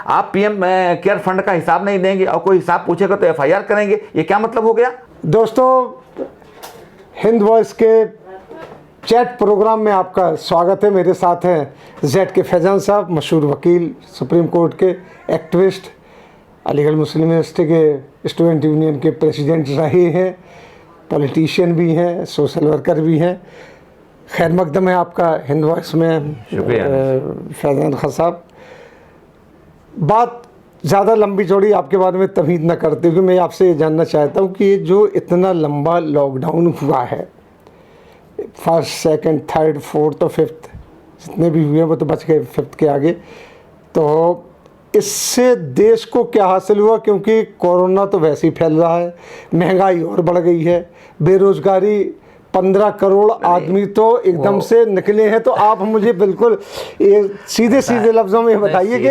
आप PM care fund का हिसाब नहीं देंगे और कोई हिसाब पूछेगा तो एफआईआर करेंगे, ये क्या मतलब हो गया? दोस्तों, हिंद वॉइस के चैट प्रोग्राम में आपका स्वागत है। मेरे साथ हैं जेड के फैजान साहब, मशहूर वकील, सुप्रीम कोर्ट के एक्टिविस्ट, अलीगढ़ मुस्लिम यूनिवर्सिटी के स्टूडेंट यूनियन के प्रेसिडेंट रहे हैं, पॉलिटिशियन भी हैं, सोशल वर्कर भी हैं। खैर मकदम है आपका हिंद वॉइस में फैजान खान साहब। बात ज़्यादा लंबी चौड़ी आपके बारे में तमीज़ न करते हुए मैं आपसे ये जानना चाहता हूँ कि ये जो इतना लंबा लॉकडाउन हुआ है, फर्स्ट, सेकंड, थर्ड, फोर्थ और फिफ्थ जितने भी हुए वो तो बच गए फिफ्थ के आगे, तो इससे देश को क्या हासिल हुआ? क्योंकि कोरोना तो वैसे ही फैल रहा है, महंगाई और बढ़ गई है, बेरोज़गारी 15 करोड़ आदमी तो एकदम से निकले हैं। तो आप मुझे बिल्कुल सीधे सीधे लफ्ज़ों में बताइए कि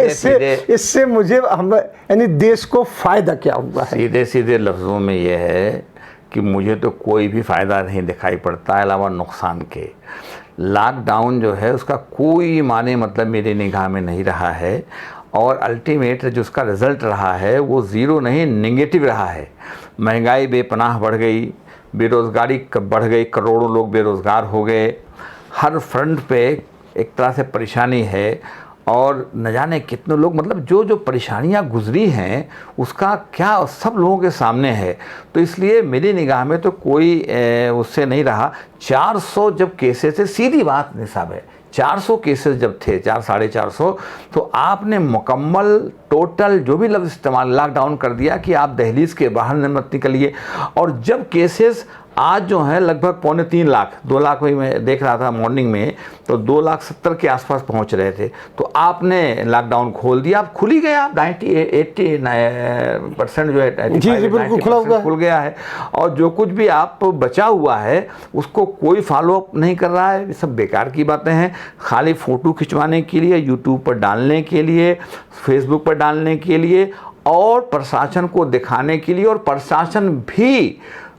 इससे मुझे हम यानी देश को फ़ायदा क्या हुआ है? सीधे सीधे लफ्ज़ों में ये है कि मुझे तो कोई भी फ़ायदा नहीं दिखाई पड़ता अलावा नुकसान के। लॉकडाउन जो है उसका कोई माने मतलब मेरी निगाह में नहीं रहा है, और अल्टीमेट जो उसका रिज़ल्ट रहा है वो ज़ीरो नहीं नेगेटिव रहा है। महंगाई बेपनाह बढ़ गई, बेरोज़गारी बढ़ गई, करोड़ों लोग बेरोज़गार हो गए, हर फ्रंट पे एक तरह से परेशानी है, और न जाने कितने लोग मतलब जो जो परेशानियां गुजरी हैं उसका क्या सब लोगों के सामने है। तो इसलिए मेरी निगाह में तो कोई उससे नहीं रहा। 400 जब केसेस थे, सीधी बात निसाब है, 400 केसेस जब थे, 400-450, तो आपने मुकम्मल टोटल जो भी लफ्ज़ इस्तेमाल लॉकडाउन कर दिया कि आप दहलीज के बाहर मत निकलिए। और जब केसेस आज जो है लगभग 2.25 लाख, 2 लाख वही मैं देख रहा था मॉर्निंग में, तो 2,70,000 के आसपास पहुंच रहे थे, तो आपने लॉकडाउन खोल दिया। आप खुल ही गए, आप 80% जो है जी बिल्कुल खुल गया है। और जो कुछ भी आप बचा हुआ है उसको कोई फॉलोअप नहीं कर रहा है। सब बेकार की बातें हैं, खाली फ़ोटो खिंचवाने के लिए, यूट्यूब पर डालने के लिए, फेसबुक पर डालने के लिए, और प्रशासन को दिखाने के लिए, और प्रशासन भी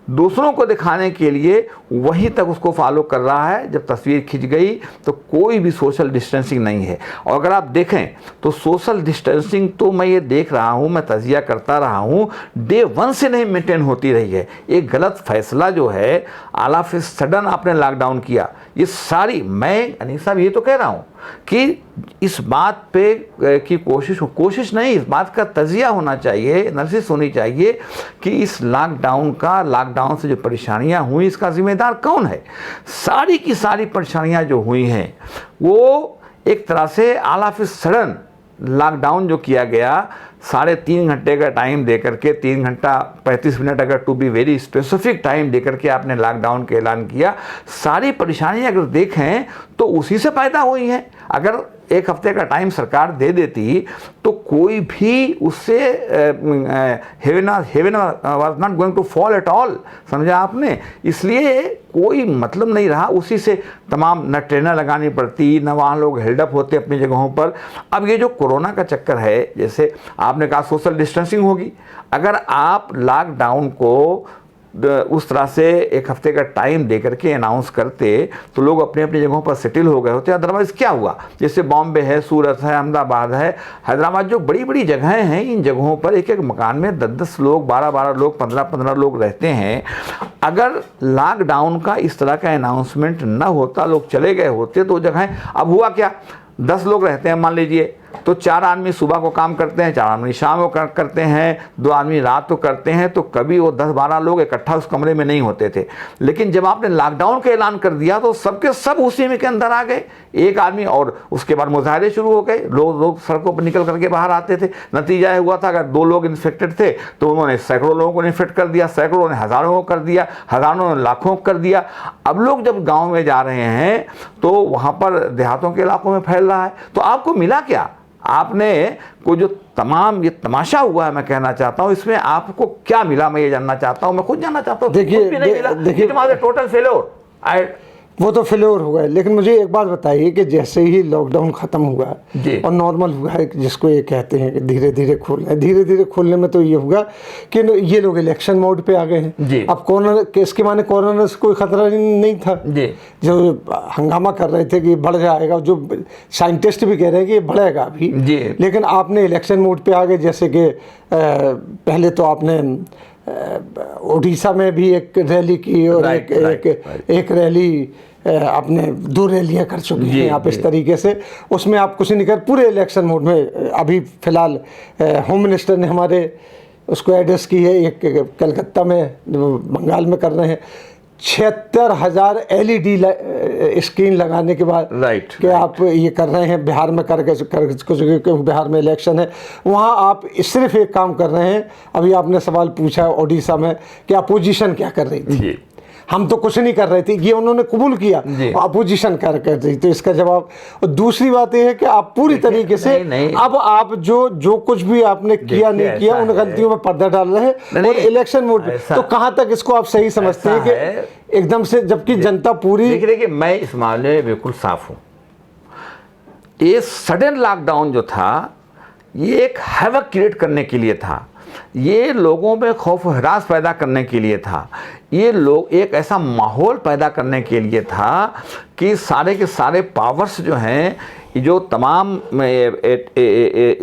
दूसरों को दिखाने के लिए वहीं तक उसको फॉलो कर रहा है। जब तस्वीर खिंच गई तो कोई भी सोशल डिस्टेंसिंग नहीं है। और अगर आप देखें तो सोशल डिस्टेंसिंग तो मैं ये देख रहा हूँ, मैं तजिया करता रहा हूँ, डे 1 से नहीं मेंटेन होती रही है। एक गलत फैसला जो है ऑल ऑफ ए सडन आपने लॉकडाउन किया, ये सारी, मैं अनिल साहब ये तो कह रहा हूँ कि इस बात पे की कोशिश नहीं, इस बात का तजिया होना चाहिए, एनालिसिस होनी चाहिए कि इस लॉकडाउन से जो परेशानियां हुई इसका जिम्मेदार कौन है। सारी की सारी परेशानियां जो हुई हैं वो एक तरह से all of a sudden lockdown जो किया गया, 3.5 घंटे का टाइम देकर के, 3 घंटा 35 मिनट अगर to be very specific time देकर के आपने लॉकडाउन का ऐलान किया। सारी परेशानियां अगर देखें तो उसी से पैदा हुई हैं। अगर 1 हफ्ते का टाइम सरकार दे देती तो कोई भी उससे heaven was not going to fall at all, समझा आपने। इसलिए कोई मतलब नहीं रहा, उसी से तमाम न ट्रेनें लगानी पड़ती, न वहाँ लोग हेल्डअप होते अपनी जगहों पर। अब ये जो कोरोना का चक्कर है, जैसे आपने कहा सोशल डिस्टेंसिंग होगी, अगर आप लॉकडाउन को उस तरह से 1 हफ्ते का टाइम देकर के अनाउंस करते तो लोग अपनी अपनी जगहों पर सेटल हो गए होते। अदरवाइज़ क्या हुआ, जैसे बॉम्बे है, सूरत है, अहमदाबाद है, हैदराबाद, जो बड़ी बड़ी जगहें हैं, इन जगहों पर एक एक मकान में 10-10 लोग, 12-12 लोग, 15-15 लोग रहते हैं। अगर लॉकडाउन का इस तरह का अनाउंसमेंट न होता, लोग चले गए होते तो जगहें, अब हुआ क्या, 10 लोग रहते हैं मान लीजिए, तो 4 आदमी सुबह को काम करते हैं, 4 आदमी शाम को करते हैं, 2 आदमी रात को करते हैं, तो कभी वो 10-12 लोग इकट्ठा उस कमरे में नहीं होते थे। लेकिन जब आपने लॉकडाउन का ऐलान कर दिया तो सबके सब उसी में के अंदर आ गए, 1 आदमी, और उसके बाद मुजाहरे शुरू हो गए, लोग सड़कों पर निकल करके बाहर आते थे। नतीजा यह हुआ था अगर 2 लोग इन्फेक्टेड थे तो उन्होंने सैकड़ों लोगों को इन्फेक्ट कर दिया, सैकड़ों ने हज़ारों को कर दिया, हज़ारों ने लाखों को कर दिया। अब लोग जब गाँव में जा रहे हैं तो वहाँ पर देहातों के इलाकों में फैल रहा है। तो आपको मिला क्या? आपने को जो तमाम ये तमाशा हुआ है, मैं कहना चाहता हूँ, इसमें आपको क्या मिला, मैं ये जानना चाहता हूँ, मैं खुद जानना चाहता हूँ। देखिए टोटल फेल्योर। वो तो फ्लोर हुआ है, लेकिन मुझे एक बात बताइए कि जैसे ही लॉकडाउन ख़त्म हुआ जी। और नॉर्मल हुआ है, जिसको ये कहते हैं कि धीरे धीरे खोल रहे हैं, धीरे धीरे खोलने में तो ये हुआ कि ये लोग इलेक्शन मोड पे आ गए हैं जी। अब कोरोना इसके माने कोरोना से कोई खतरा नहीं था जी। जो हंगामा कर रहे थे कि बढ़ जाएगा, जो साइंटिस्ट भी कह रहे हैं कि ये बढ़ेगा अभी जी। लेकिन आपने इलेक्शन मोड पे आ गए। जैसे कि पहले तो आपने उड़ीसा में भी एक रैली की और एक रैली आपने 2 रैलियां कर चुके हैं आप इस तरीके से, उसमें आप कुछ नहीं कर, पूरे इलेक्शन मोड में। अभी फिलहाल होम मिनिस्टर ने हमारे उसको एड्रेस की है, एक कलकत्ता में बंगाल में कर रहे हैं 76,000 LED स्क्रीन लगाने के बाद कि आप ये कर रहे हैं। बिहार में क्योंकि बिहार में इलेक्शन है, वहाँ आप सिर्फ एक काम कर रहे हैं। अभी आपने सवाल पूछा उड़ीसा में कि अपोजिशन क्या कर रही थी जी। हम तो कुछ नहीं कर रहे थे, ये उन्होंने कबूल किया अपोजिशन कर रही। तो इसका जवाब, और दूसरी बात यह है कि आप पूरी तरीके से अब आप जो कुछ भी आपने किया नहीं किया उन गलतियों में पर्दा डाल रहे हैं और इलेक्शन मोड पे। तो कहां तक इसको आप सही समझते हैं कि एकदम से, जबकि जनता पूरी। देखिए मैं इस मामले में बिल्कुल साफ हूँ। ये सडन लॉकडाउन जो था ये एक हैवक क्रिएट करने के लिए था, ये लोगों में खौफ हरास पैदा करने के लिए था, ये लोग एक ऐसा माहौल पैदा करने के लिए था कि सारे के सारे पावर्स जो हैं, जो तमाम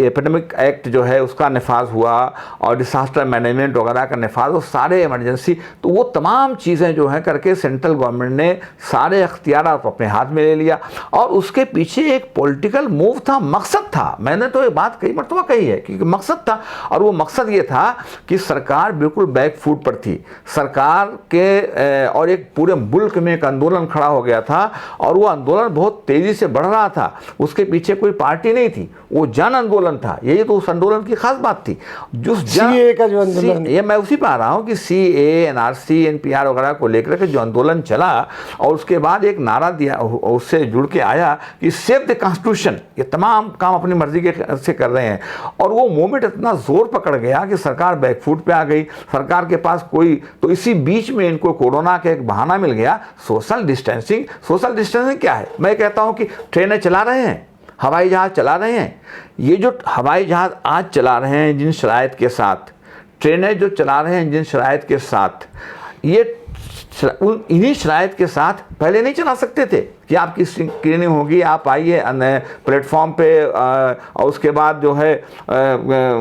एपिडेमिक एक्ट जो है उसका नफाज हुआ और डिसास्टर मैनेजमेंट वगैरह का नफाज, वो सारे इमरजेंसी, तो वो तमाम चीज़ें जो हैं करके सेंट्रल गवर्नमेंट ने सारे अख्तियार अपने हाथ में ले लिया। और उसके पीछे एक पॉलिटिकल मूव था, मकसद था। मैंने तो ये बात कई मरतबा कही है कि मकसद था, और वो मकसद ये था कि सरकार बिल्कुल बैक फुट पर थी। सरकार के और एक पूरे मुल्क में एक आंदोलन खड़ा हो गया था और वो आंदोलन बहुत तेज़ी से बढ़ रहा था। उसके पीछे कोई पार्टी नहीं थी, वो जन आंदोलन था। यही तो उस आंदोलन की खास बात थी। जो सीए का जो आंदोलन, ये मैं उसी पर आ रहा हूँ कि सीए, एनआरसी, एनपीआर वगैरह को लेकर के जो आंदोलन चला, और उसके बाद एक नारा दिया, उससे जुड़ के आया कि सेव द कॉन्स्टिट्यूशन। ये तमाम काम अपनी मर्जी के से कर रहे हैं, और वो मूवमेंट इतना जोर पकड़ गया कि सरकार बैकफुट पे आ गई। सरकार के पास कोई, तो इसी बीच में इनको कोरोना का एक बहाना मिल गया, सोशल डिस्टेंसिंग। सोशल डिस्टेंसिंग क्या है? मैं कहता हूँ कि ट्रेनें चला रहे हैं, हवाई जहाज़ चला रहे हैं। ये जो हवाई जहाज़ आज चला रहे हैं जिन शराइत के साथ, ट्रेनें जो चला रहे हैं जिन शराइत के साथ, ये इन्हीं शराइत के साथ पहले नहीं चला सकते थे कि आपकी स्क्रीनिंग होगी, आप आइए प्लेटफॉर्म पे और उसके बाद जो है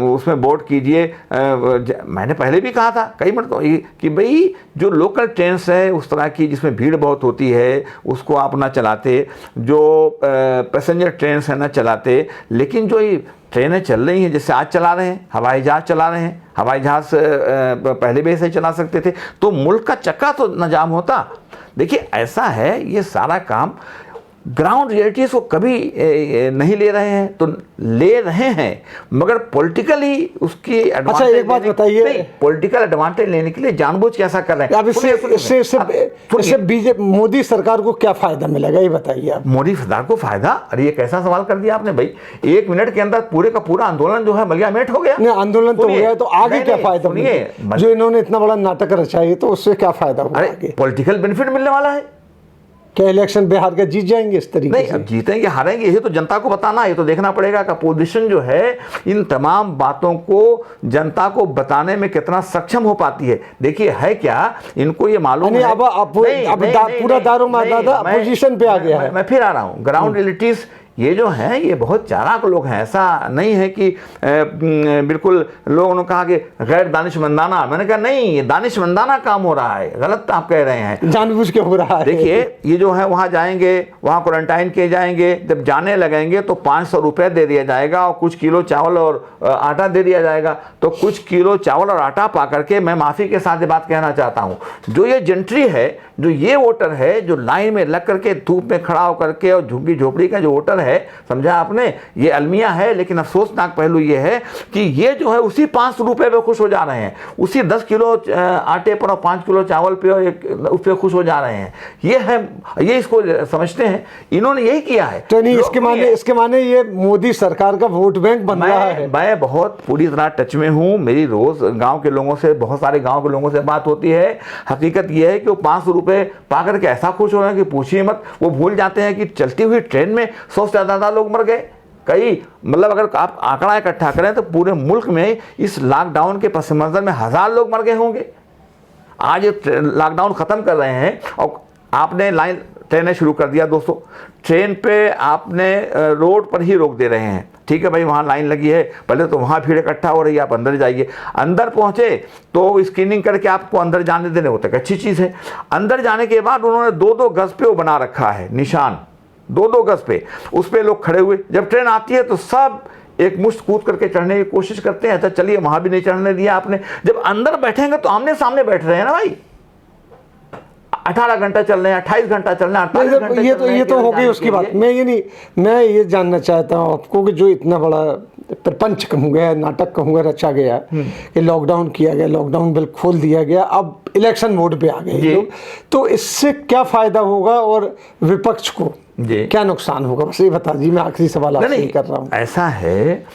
उसमें बोर्ड कीजिए। मैंने पहले भी कहा था कई मरतबा कि भाई जो लोकल ट्रेन्स है उस तरह की जिसमें भीड़ बहुत होती है उसको आप ना चलाते, जो पैसेंजर ट्रेन्स हैं ना चलाते। लेकिन जो ये ट्रेनें चल रही हैं, जैसे आज चला रहे हैं, हवाई जहाज़ चला रहे हैं, हवाई जहाज़ पहले भी ऐसे चला सकते थे, तो मुल्क का चक्का तो न जाम होता। देखिए ऐसा है, ये सारा काम ग्राउंड रियलिटीज़ को कभी नहीं ले रहे हैं, तो ले रहे हैं मगर पॉलिटिकली उसकी एडवांटेज। अच्छा एक बात बताइए, पॉलिटिकल एडवांटेज लेने के लिए जानबूझ के ऐसा कर रहे हैं। अब इससे बीजेपी मोदी सरकार को क्या फायदा मिलेगा ये बताइए आप। मोदी सरकार को फायदा? अरे ये कैसा सवाल कर दिया आपने भाई। 1 मिनट के अंदर पूरे का पूरा आंदोलन जो है मलियामेट हो गया। नहीं, आंदोलन तो हो गया, तो आगे क्या फायदा मिलेगा? जो इन्होंने इतना बड़ा नाटक रचा है तो उससे क्या फायदा होगा? अरे पॉलिटिकल बेनिफिट मिलने वाला है। क्या इलेक्शन बिहार के जीत जाएंगे इस तरीके से? नहीं, अब जीतेंगे हारेंगे ये तो जनता को बताना, ये तो देखना पड़ेगा कि अपोजिशन जो है इन तमाम बातों को जनता को बताने में कितना सक्षम हो पाती है। देखिए है क्या, इनको ये मालूम है। अब पूरा दारोमदार अपोजिशन पे आ गया है। मैं फिर आ रहा हूँ, ग्राउंड रियलिटीज ये जो हैं ये बहुत चालाक लोग हैं। ऐसा नहीं है कि बिल्कुल लोगों ने कहा कि गैर दानिशमंदाना, मैंने कहा नहीं, ये दानिशमंदाना काम हो रहा है, गलत आप कह रहे हैं, जानबूझ के हो रहा है। देखिए ये जो है वहाँ जाएंगे, वहाँ क्वारंटाइन किए जाएंगे, जब जाने लगेंगे तो 500 रुपये दे दिया जाएगा और कुछ किलो चावल और आटा दे दिया जाएगा। तो कुछ किलो चावल और आटा पा करके, मैं माफ़ी के साथ ये बात कहना चाहता हूँ, जो ये जेंट्री है, जो ये वोटर है, जो लाइन में लग करके धूप में खड़ा होकर के और झुग्गी झोपड़ी का जो वोटर है, समझा आपने, ये अलमिया है। लेकिन अफसोसनाक पहलू ये है कि ये जो है उसी 5 रुपए पे खुश हो जा रहे हैं, उसी 10 किलो आटे पर और 5 किलो चावल पे और उस पर खुश हो जा रहे हैं। ये है, ये इसको समझते हैं, इन्होंने यही किया है। तो नहीं, इसके माने ये मोदी सरकार का वोट बैंक बन रहा है। मैं बहुत पूरी तरह टच में हूँ, मेरी रोज गांव के लोगों से, बहुत सारे गांव के लोगों से बात होती है। हकीकत यह है कि वो 500 रुपए पाकर के ऐसा खुश हो रहे हैं कि पूछिए मत। वो भूल जाते हैं कि चलती हुई ट्रेन में 100 से ज़्यादा लोग मर गए। कई, मतलब अगर आप आंकड़ा इकट्ठा करें तो पूरे मुल्क में इस लॉकडाउन के पस मंजर में 1000 लोग मर गए होंगे। आज लॉकडाउन ख़त्म कर रहे हैं और आपने लाइन ट्रेनें शुरू कर दिया दोस्तों, ट्रेन पे आपने रोड पर ही रोक दे रहे हैं। ठीक है भाई, वहाँ लाइन लगी है, पहले तो वहाँ भीड़ इकट्ठा हो रही है, आप अंदर जाइए। अंदर पहुँचे तो स्क्रीनिंग करके आपको अंदर जाने देने होते हैं, अच्छी चीज़ है। अंदर जाने के बाद उन्होंने 2-2 गज पे वो बना रखा है निशान, 2-2 गज पे, उस पर लोग खड़े हुए। जब ट्रेन आती है तो सब एक मुश्त कूद करके चढ़ने की कोशिश करते हैं। अच्छा चलिए, वहाँ भी नहीं चढ़ने दिया आपने। जब अंदर बैठेंगे तो आमने सामने बैठ रहे हैं ना भाई, 18 घंटा चल रहे हैं, 28 घंटा चल रहे हैं, 48 घंटे ये तो हो गई उसकी बात। मैं ये जानना चाहता हूँ आपको कि जो इतना बड़ा प्रपंच कहूँगा, नाटक कहूँगा, रचा गया कि लॉकडाउन किया गया, लॉकडाउन बिल खोल दिया गया, अब इलेक्शन मोड पे आ गए लोग, तो इससे क्या फायदा होगा और विपक्ष को क्या नुकसान होगा? बस ये बता दीजिए, मैं आखिरी सवाल आपसे कर रहा हूँ। ऐसा है,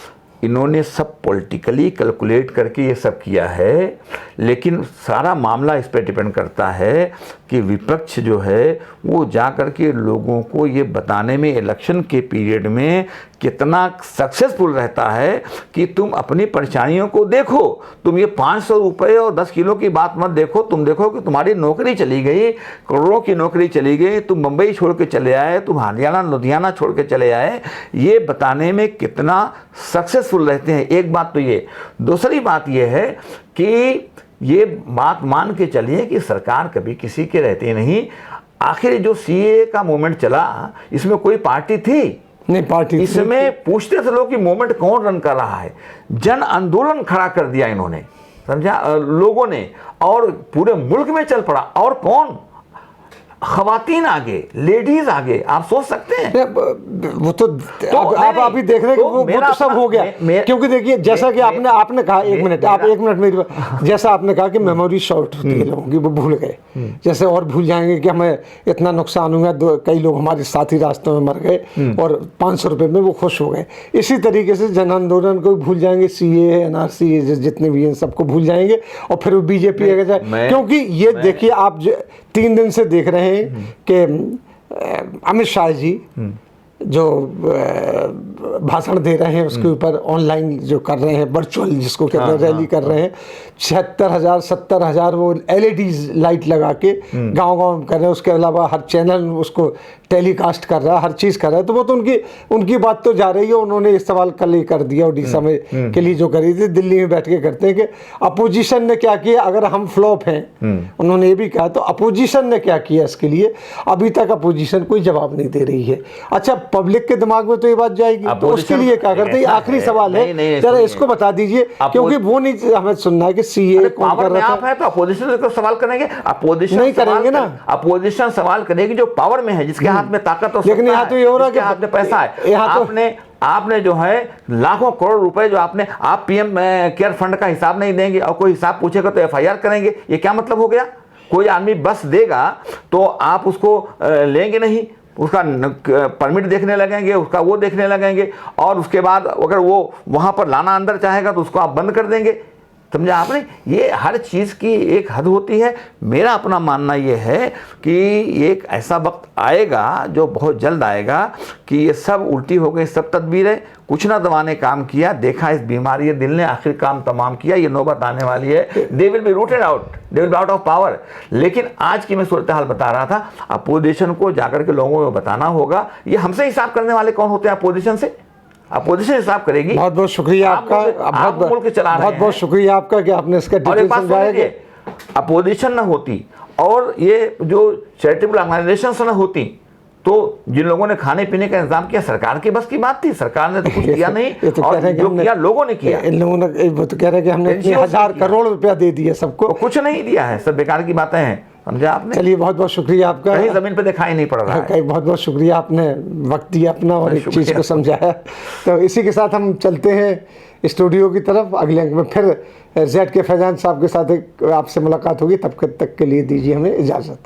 इन्होंने सब पॉलिटिकली कैलकुलेट करके ये सब किया है, लेकिन सारा मामला इस पर डिपेंड करता है कि विपक्ष जो है वो जा कर के लोगों को ये बताने में इलेक्शन के पीरियड में कितना सक्सेसफुल रहता है कि तुम अपनी परेशानियों को देखो। तुम ये 500 रुपये और 10 किलो की बात मत देखो, तुम देखो कि तुम्हारी नौकरी चली गई, करोड़ों की नौकरी चली गई, तुम मुंबई छोड़ के चले आए, तुम हरियाणा लुधियाना छोड़ के चले आए, ये बताने में कितना सक्सेसफुल रहते हैं। एक बात तो ये। दूसरी बात ये है कि ये बात मान के चलिए कि सरकार कभी किसी के रहती नहीं। आखिर जो सीए का मूवमेंट चला, इसमें कोई पार्टी थी नहीं, पार्टी इसमें पूछते थे लोग कि मूवमेंट कौन रन कर रहा है। जन आंदोलन खड़ा कर दिया इन्होंने, समझा, लोगों ने, और पूरे मुल्क में चल पड़ा। और कौन? खवातीन आगे, लेडीज आगे। आप सोच सकते हैं वो तो आप अभी देख रहे हैं कि वो तो सब हो गया। क्योंकि देखिए, जैसा कि आपने कहा, एक मिनट मेरी, जैसा आपने कहा कि मेमोरी शॉर्ट होती है लोगों की, वो भूल गए। जैसे और भूल जाएंगे कि हमें इतना नुकसान हुआ, कई लोग हमारे साथी रास्तों में मर गए और 500 रुपये में वो खुश हो गए। इसी तरीके से जन आंदोलन को भूल जाएंगे, सीए, एनआरसी जितने भी हैं सबको भूल जाएंगे, और फिर वो बीजेपी आगे जाए। क्योंकि ये देखिए, आप 3 दिन से देख रहे हैं कि अमित शाह जी जो भाषण दे रहे हैं उसके ऊपर ऑनलाइन जो कर रहे हैं, वर्चुअल जिसको कहते हैं, रैली कर रहे हैं, 76,000 70,000 वो एलईडी लाइट लगा के गांव-गांव कर रहे हैं। उसके अलावा हर चैनल उसको टेलीकास्ट कर रहा है, हर चीज़ कर रहा है। तो वो तो उनकी बात तो जा रही है। उन्होंने ये सवाल कल ही कर दिया उड़ीसा में के लिए जो करी थी, दिल्ली में बैठ के करते हैं कि अपोजिशन ने क्या किया अगर हम फ्लॉप हैं। उन्होंने ये भी कहा, तो अपोजिशन ने क्या किया इसके लिए? अभी तक अपोजिशन कोई जवाब नहीं दे रही है। अच्छा, पब्लिक के दिमाग में तो ये बात जाएगी, तो उसके लिए क्या करते हैं? आखिरी सवाल है, जरा इसको बता दीजिए, क्योंकि वो नहीं हमें सुनना है कि सीए कौन कर रहा है। तो अपोजिशन को सवाल करेंगे, अपोजिशन नहीं करेंगे ना। अपोजिशन सवाल करेगी जो पावर में है, जिसके हाथ में ताकत और लेकिन यहाँ तो ये हो रहा है कि हाथ में पैसा है। आपने जो है लाखों करोड़ रुपए जो आप पीएम केयर फंड का हिसाब नहीं देंगे, और कोई हिसाब पूछेगा तो एफआईआर करेंगे। ये क्या मतलब हो गया? कोई आदमी बस देगा तो आप उसको लेंगे नहीं, उसका परमिट देखने लगेंगे, उसका वो देखने लगेंगे, और उसके बाद अगर वो वहाँ पर लाना अंदर चाहेगा तो उसको आप बंद कर देंगे। समझा आपने? ये हर चीज़ की एक हद होती है। मेरा अपना मानना ये है कि एक ऐसा वक्त आएगा जो बहुत जल्द आएगा कि ये सब उल्टी हो गई, सब तदबीरें, कुछ ना दवाने काम किया, देखा इस बीमारी दिल ने आखिर काम तमाम किया। ये नौबत आने वाली है, they will be rooted out, they will be out of power. लेकिन आज की मैं सूरत हाल बता रहा था, अपोजिशन को जाकर के लोगों को बताना होगा। ये हमसे हिसाब करने वाले कौन होते हैं? अपोजिशन से। अपोजिशन हिसाब करेगी। बहुत बहुत शुक्रिया आपका, बहुत शुक्रिया आपका कि आपने इसका डिटेल समझाया। अपोजिशन न होती और ये जो चैरिटेबल ऑर्गेनाइजेशंस न होती, तो जिन लोगों ने खाने पीने का इंतजाम किया, सरकार की बस की बात थी, सरकार ने तो कुछ किया नहीं। तो और जो किया लोगों ने किया। इन लोगों ने वो तो कह रहे हैं कि हमने 1000 करोड़ रुपया दे दिया सबको, कुछ नहीं दिया है, सब बेकार की बातें हैं। समझा आपने? चलिए, बहुत बहुत शुक्रिया आपका। कहीं ज़मीन पे दिखाई नहीं पड़ रहा है। कहीं बहुत बहुत शुक्रिया, आपने वक्त दिया अपना और एक चीज़ को समझाया। तो इसी के साथ हम चलते हैं स्टूडियो की तरफ। अगले अंक में फिर जेड के फैजान साहब के साथ आपसे मुलाकात होगी। तब तक के लिए दीजिए हमें इजाज़त।